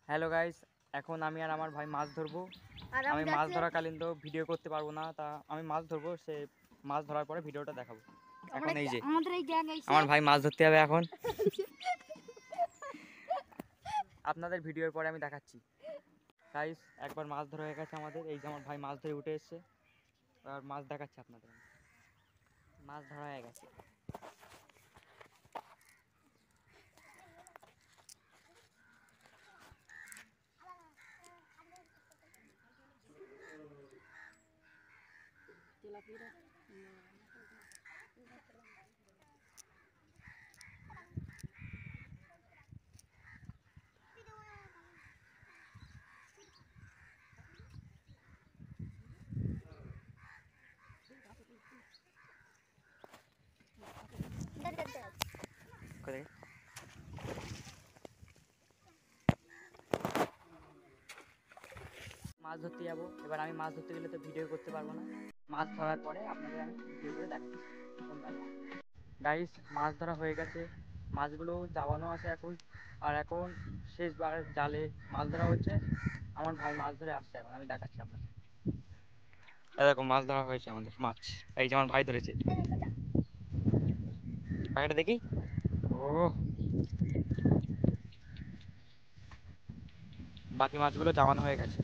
Hello guys, এখন আমি আর আমার ভাই মাছ ধরবো। আর আমি আমি মাছ যাচ্ছি। ধরাকালীন তো ভিডিও করতে পারবো না, তা আমি মাছ ধরবো, সে মাছ ধরার পরে ভিডিওটা দেখাবো। এখন এই যে আমাদের এই গ্যাং আমার আইছে। ভাই মাছ ধরতে যাবে এখন। আপনাদের ভিডিওর পরে আমি দেখাচ্ছি। গাইস, একবার মাছ ধরা হয়ে গেছে আমাদের। এই যে আমার ভাই মাছ ধরে উঠে এসেছে, আর মাছ দেখাচ্ছি আপনাদের। মাছ ধরা হয়ে গেছে। কোথায়? মাছ ধরতে যাবো এবার। আমি মাছ ধরতে গেলে তো ভিডিও করতে পারবো না। মাছ ধরার পরে আপনাদের আমি ভিডিও করে দেখাচ্ছি। গাইস, মাছ ধরা হয়ে গেছে, মাছগুলো চাবানো আছে এখন। আর এখন শেষবার জালে মাছ ধরা হচ্ছে। আমার ভাই মাছ ধরে আসছে, এখন আমি দেখাচ্ছি আপনাদের। এরকম মাছ ধরা হয়েছে আমাদের মাছ। এই যে আমার ভাই ধরেছে, পাখিটা দেখি। ও, বাকি মাছগুলো চাবানো হয়ে গেছে।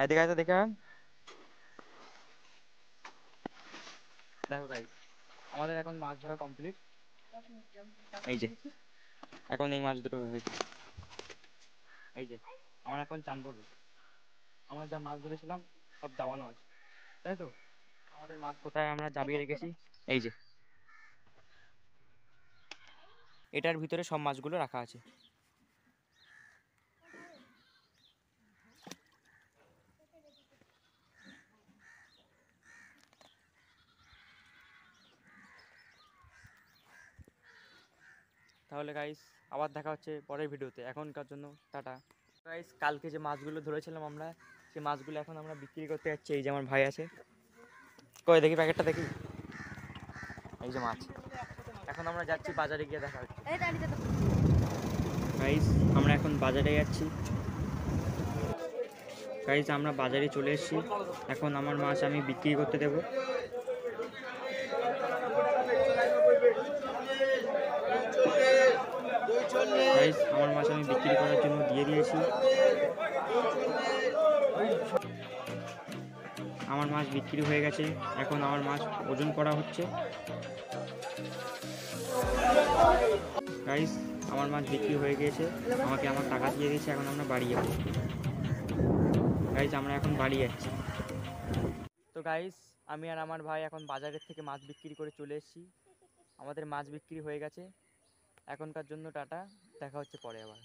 এদিকে আছে, দেখে দেখো গাইস, আমাদের এখন মাছ ধরা কমপ্লিট। এই যে এখন এই মাছ দুটো হয়েছে। এই যে আমার এখন চান করবো। আমরা যা মাছ ধরেছিলাম সব চাবানো আছে, তাই তো? আমাদের মাছ কোথায় আমরা চাবিয়ে রেখেছি, এই যে এটার ভিতরে সব মাছগুলো রাখা আছে। তাহলে গাইস, আবার দেখা হচ্ছে পরের ভিডিওতে। এখনকার জন্য টাটা। গাইস, কালকে যে মাছগুলো ধরেছিলাম আমরা, সেই মাছগুলো এখন আমরা বিক্রি করতে যাচ্ছি। এই যে আমার ভাই আছে, কই দেখি প্যাকেটটা দেখি। এই যে মাছ, এখন আমরা যাচ্ছি বাজারে, গিয়ে দেখা হচ্ছে। গাইস, আমরা এখন বাজারে যাচ্ছি। গাইস, আমরা বাজারে চলে এসেছি। এখন আমার মাছ আমি বিক্রি করতে দেবো। গাইস, আমার মাছ আমি বিক্রি করার জন্য দিয়ে দিয়েছি। আমার মাছ বিক্রি হয়ে গেছে। এখন আমার মাছ ওজন করা হচ্ছে। গাইস, আমার মাছ বিক্রি হয়ে গিয়েছে, আমাকে আমার টাকা দিয়ে দিয়েছে। এখন আমরা বাড়ি যাবো। গাইস, আমরা এখন বাড়ি যাচ্ছি। তো গাইস, আমি আর আমার ভাই এখন বাজারের থেকে মাছ বিক্রি করে চলে এসেছি। আমাদের মাছ বিক্রি হয়ে গেছে। এখনকার জন্য টাটা, দেখা হচ্ছে পরে আবার।